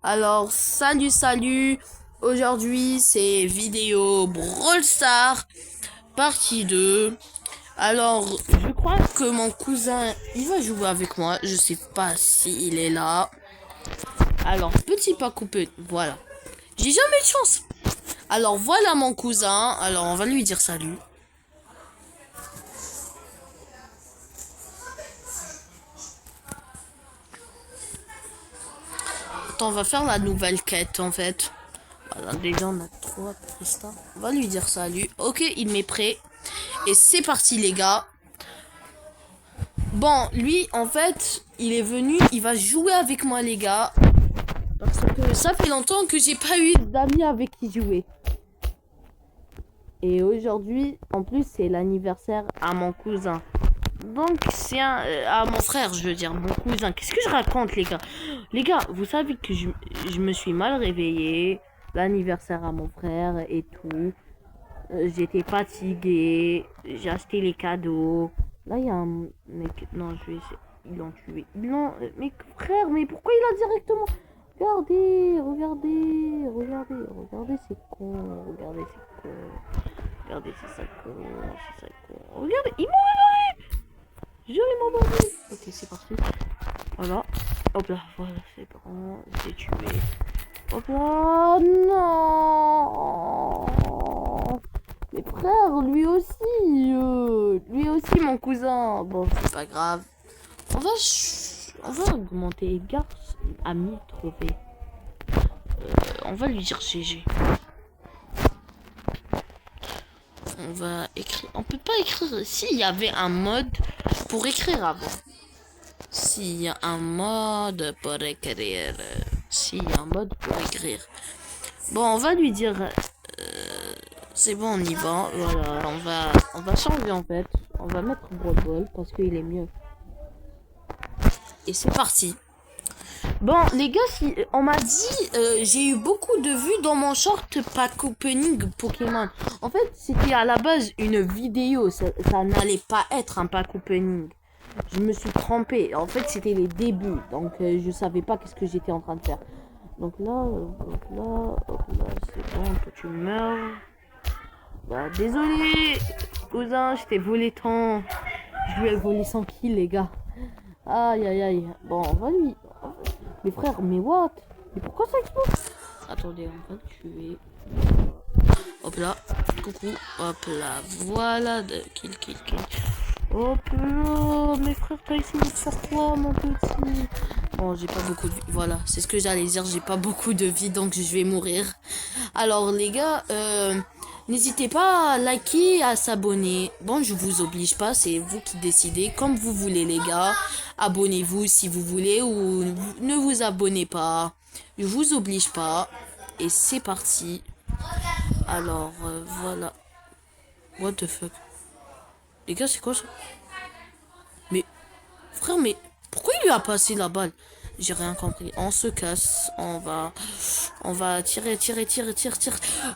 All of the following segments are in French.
Alors, salut. Aujourd'hui, c'est vidéo Brawl Stars, partie 2. Alors, je crois que mon cousin, il va jouer avec moi. Je sais pas s'il est là. Alors, petit pas coupé, voilà. J'ai jamais de chance. Alors, voilà mon cousin. Alors, on va lui dire salut. Attends, on va faire la nouvelle quête, en fait. Voilà, déjà, on a 3 prestats. On va lui dire salut. Ok, il m'est prêt. Et c'est parti, les gars. Bon, lui, en fait, il est venu, il va jouer avec moi, les gars. Parce que ça fait longtemps que j'ai pas eu d'amis avec qui jouer. Et aujourd'hui, en plus, c'est l'anniversaire à mon cousin. Donc, c'est à mon frère, je veux dire, mon cousin. Qu'est-ce que je raconte, les gars? Les gars, vous savez que je me suis mal réveillé. L'anniversaire à mon frère et tout. J'étais fatigué. J'ai acheté les cadeaux. Là, il y a un mec. Non, je vais essayer. Ils l'ont tué. Mais frère, mais pourquoi il a directement. Regardez, c'est con. Regardez, c'est ça con. Regardez, ils m'ont élevé. Jure, ils m'ont élevé. Ok, c'est parti. Voilà. Hop là, voilà, c'est bon. J'ai tué. Hop là, non. Mais frère, lui aussi mon cousin. Bon, c'est pas grave. On va augmenter garce à 1000 trophées. On va lui dire GG. On va écrire. On peut pas écrire. S'il y avait un mode pour écrire avant. S'il y a un mode pour écrire. Bon, on va lui dire. C'est bon, on y va. Voilà, on va changer en fait. On va mettre Brawl Ball parce qu'il est mieux. Et c'est parti. Bon, les gars, on m'a dit, j'ai eu beaucoup de vues dans mon short pack opening Pokémon. En fait, c'était à la base une vidéo. Ça n'allait pas être un pack opening. Je me suis trompé. En fait, c'était les débuts. Donc, je savais pas qu'est-ce que j'étais en train de faire. Donc là, c'est bon, toi tu meurs. Bah, désolé, cousin, je t'ai volé tant. Je lui ai volé 100 kills, les gars. Aïe. Bon, on va lui. Mais frère, mais what? Mais pourquoi ça explose? Attendez, on va le tuer. Hop là, coucou. Hop là, voilà. Kill. Hop là, mes frères, t'as essayé de faire quoi, mon petit? Bon, j'ai pas beaucoup de vie. Voilà, c'est ce que j'allais dire. J'ai pas beaucoup de vie, donc je vais mourir. Alors, les gars, n'hésitez pas à liker, à s'abonner. Bon, je vous oblige pas, c'est vous qui décidez. Comme vous voulez, les gars. Abonnez-vous si vous voulez ou ne vous abonnez pas. Je vous oblige pas. Et c'est parti. Alors, voilà. What the fuck? Les gars, c'est quoi ça? Mais, frère, mais pourquoi il lui a passé la balle? J'ai rien compris. On se casse. On va tirer.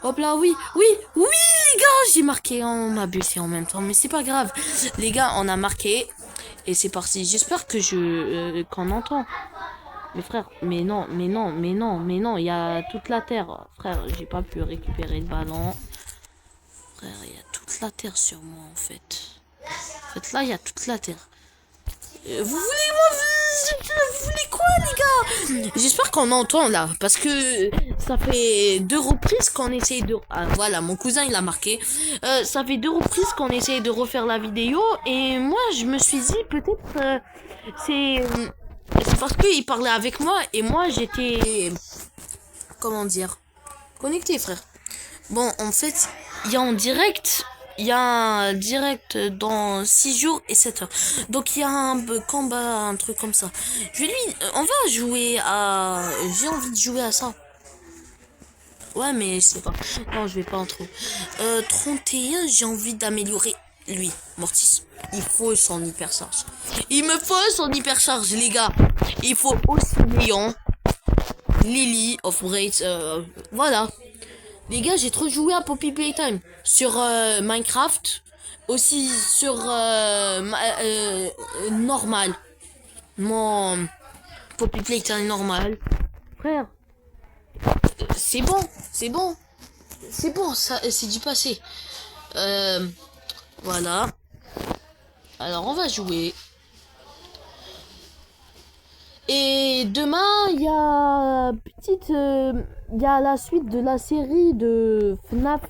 Hop là, oui, les gars, j'ai marqué. On m'a buté en même temps, mais c'est pas grave. Les gars, on a marqué. Et c'est parti. J'espère que qu'on entend. Mais frère, mais non. Il y a toute la terre. Frère, j'ai pas pu récupérer le ballon. Frère, il y a toute la terre sur moi, en fait. En fait, là, il y a toute la terre. Vous voulez quoi, les gars? J'espère qu'on entend là, parce que ça fait 2 reprises qu'on essaye de. Ah, voilà, mon cousin il a marqué. Ça fait 2 reprises qu'on essaye de refaire la vidéo, et moi je me suis dit peut-être c'est parce qu'il parlait avec moi et moi j'étais comment dire connecté, frère. Bon, en fait, il y a un direct dans 6 jours et 7 heures. Donc il y a un combat, un truc comme ça. On va jouer à, j'ai envie de jouer à ça. Ouais, mais je sais pas. Non, je vais pas en trop. 31, j'ai envie d'améliorer lui, Mortis. Il faut son hypercharge. Il me faut son hypercharge, les gars. Il faut aussi Léon, Lily, of Rate, voilà. Les gars, j'ai trop joué à Poppy Playtime sur Minecraft, aussi sur normal. Mon Poppy Playtime normal. Frère, C'est bon, c'est bon. C'est bon, ça, c'est du passé. Voilà. Alors, on va jouer. Et demain, il y a il y a la suite de la série de FNAF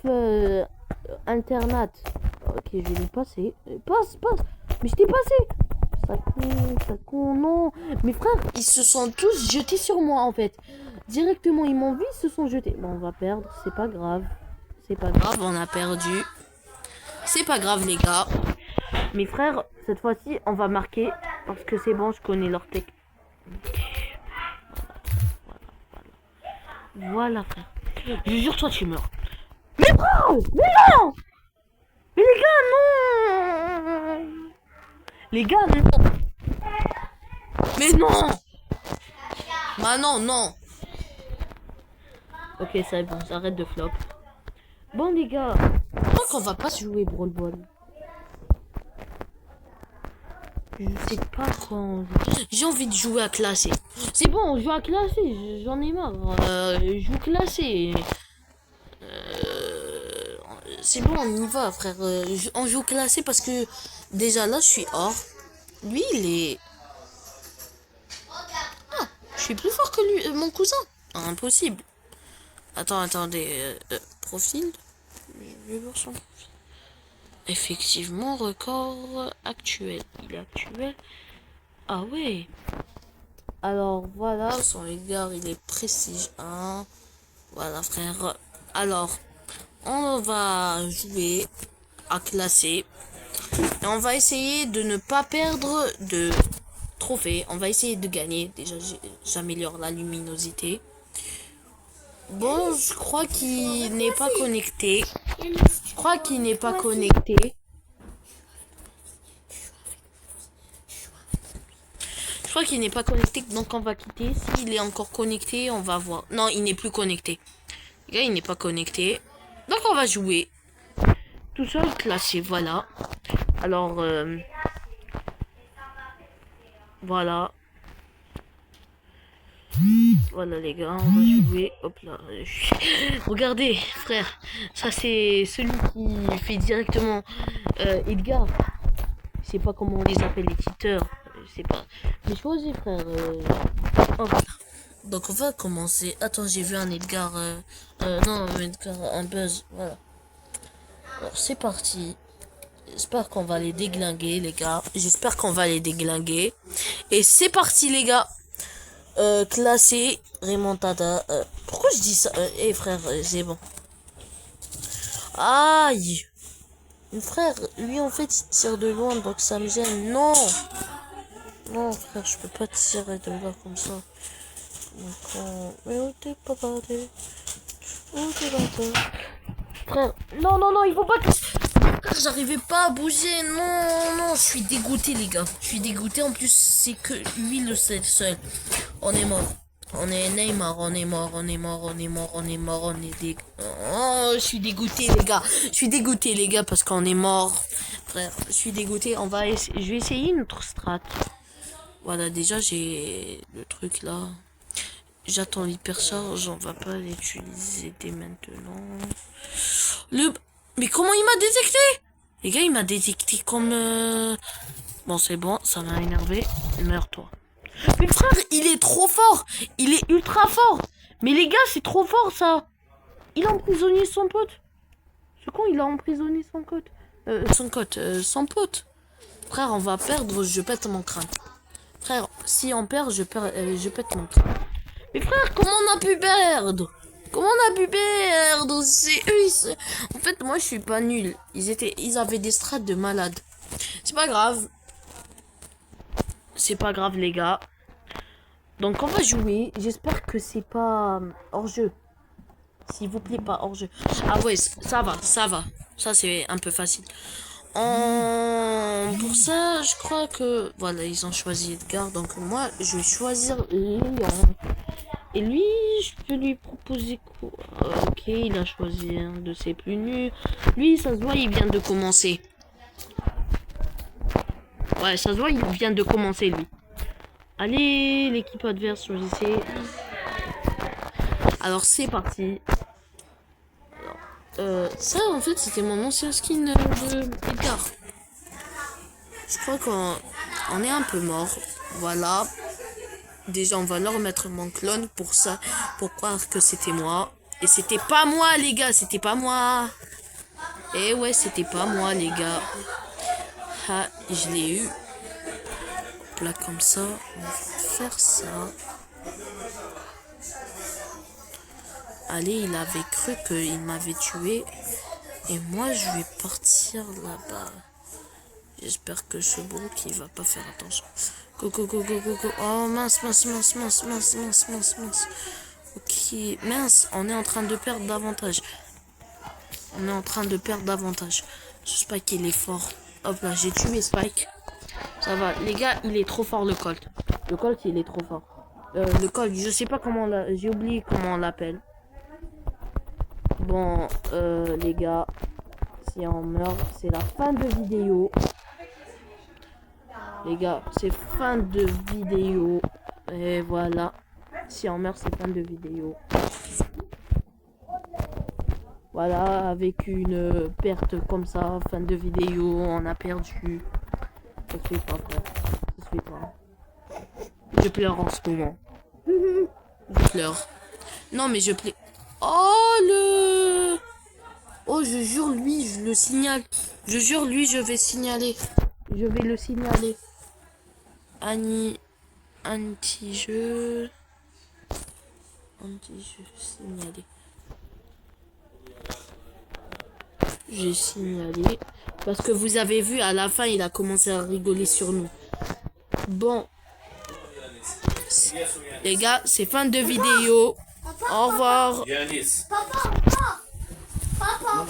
Internat. Ok, je vais lui passer. Passe. Mais je t'ai passé. Ça con, non. Mes frères, ils se sont tous jetés sur moi, en fait. Directement, ils m'ont vu, ils se sont jetés. Bon, on va perdre, c'est pas grave. C'est pas grave, on a perdu. C'est pas grave, les gars. Mes frères, cette fois-ci, on va marquer. Parce que c'est bon, je connais leur technique. Voilà, frère. Je jure, toi, tu meurs. Mais non! Mais non! Mais les gars, non! Les gars, non! Mais non! Bah non! Ok, c'est bon, j'arrête de flop. Bon, les gars, donc on va pas se jouer Brawl Ball. Je sais pas quand. J'ai envie de jouer à classé. C'est bon, on joue à classé, j'en ai marre. Je joue classé. C'est bon, on y va, frère. On joue classé parce que déjà là, je suis hors. Lui, il est. Ah, je suis plus fort que lui, mon cousin. Ah, impossible. Attendez. Profil. Je vais voir son profil. Effectivement, record actuel. Il est actuel. Ah ouais. Alors voilà, son égard, il est prestige 1. Voilà, frère. Alors, on va jouer à classer. Et on va essayer de ne pas perdre de trophées. On va essayer de gagner. Déjà, j'améliore la luminosité. Bon, je crois qu'il n'est pas connecté. Je crois qu'il n'est pas connecté. Je crois qu'il n'est pas connecté, donc on va quitter. S'il est encore connecté, on va voir. Non, il n'est plus connecté. Les gars, il n'est pas connecté. Donc on va jouer. Tout seul, classé, voilà. Alors, voilà. Voilà les gars, on va jouer. Hop là. Regardez, frère. Ça c'est celui qui fait directement Edgar. Je sais pas comment on les appelle, les cheaters. Je sais pas. Mais choisis, frère. Oh, voilà. Donc on va commencer. Attends, j'ai vu un Edgar. Non, un Edgar, un Buzz. Voilà. Alors c'est parti. J'espère qu'on va les déglinguer, les gars. J'espère qu'on va les déglinguer. Et c'est parti, les gars. Classé, remontada. Pourquoi je dis ça? Frère, c'est bon. Aïe. Mon frère, lui en fait il tire de loin, donc ça me gêne. Non. Non, frère, je peux pas tirer de là comme ça. Donc, mais où t'es pas parti? Où t'es pas? Frère, non, il faut pas que... Frère, j'arrivais pas à bouger. Non, je suis dégoûté, les gars. Je suis dégoûté. En plus, c'est que lui le seul. On est mort. On est Neymar, on est mort. Oh, je suis dégoûté, les gars. Je suis dégoûté, les gars, parce qu'on est mort. Frère, je suis dégoûté. Je vais essayer une autre strat. Voilà, déjà, j'ai le truc là. J'attends l'hypercharge. On va pas l'utiliser dès maintenant. Mais comment il m'a détecté? Les gars, il m'a détecté comme... Bon, c'est bon, ça m'a énervé. Meurs-toi. Mais frère, il est trop fort. Il est ultra fort. Mais les gars, c'est trop fort, ça. Il a emprisonné son pote. C'est con, il a emprisonné son pote. Son pote. Frère, on va perdre, je pète mon crâne. Frère, si on perd, je pète mon crâne. Mais frère, comment on a pu perdre? Comment on a pu perdre? C'est eux, en fait, moi, je suis pas nul. Ils avaient des strats de malade. C'est pas grave. C'est pas grave, les gars. Donc, on va jouer. J'espère que c'est pas hors-jeu. S'il vous plaît, pas hors-jeu. Ah ouais, ça va. Ça, c'est un peu facile. Pour ça, je crois que... Voilà, ils ont choisi Edgar. Donc, moi, je vais choisir Léon. Et lui, je peux lui proposer quoi? Ok, il a choisi un de ses plus nuls. Lui, ça se voit, il vient de commencer. Ouais, ça se voit, il vient de commencer, lui. Allez, l'équipe adverse, choisissez. Alors c'est parti. Ça en fait c'était mon ancien skin de Edgar. Je crois qu'on est un peu mort. Voilà. Déjà on va leur mettre mon clone pour ça, pour croire que c'était moi. Et c'était pas moi les gars, c'était pas moi. Et ouais c'était pas moi les gars. Ah je l'ai eu. Là comme ça, on va faire ça. Allez, il avait cru qu'il m'avait tué. Et moi, je vais partir là-bas. J'espère que ce brook, il va pas faire attention. Go, go, go, go, go, go. Oh, mince, mince, mince, mince, mince, mince, mince, mince. Ok, mince, on est en train de perdre davantage. On est en train de perdre davantage. Ce Spike, il est fort. Hop là, j'ai tué Spike. Ça va, les gars, il est trop fort, le Colt. Le Colt, il est trop fort. Le Colt, je sais pas comment j'ai oublié comment on l'appelle. Bon, les gars, si on meurt, c'est la fin de vidéo. Les gars, c'est fin de vidéo. Et voilà. Si on meurt, c'est fin de vidéo. Voilà, avec une perte comme ça, fin de vidéo, on a perdu. Je suis pas frère. Je suis pas. Je pleure en ce moment. Je pleure. Non, mais je pleure. Oh, le... Oh, je jure, lui, je le signale. Je jure, lui, je vais signaler. Je vais le signaler. Annie, anti-jeu. Anti-jeu, signalé. J'ai signalé. Parce que vous avez vu, à la fin, il a commencé à rigoler sur nous. Bon. Les gars, c'est fin de vidéo. Au revoir. Yanis. Papa, papa, papa.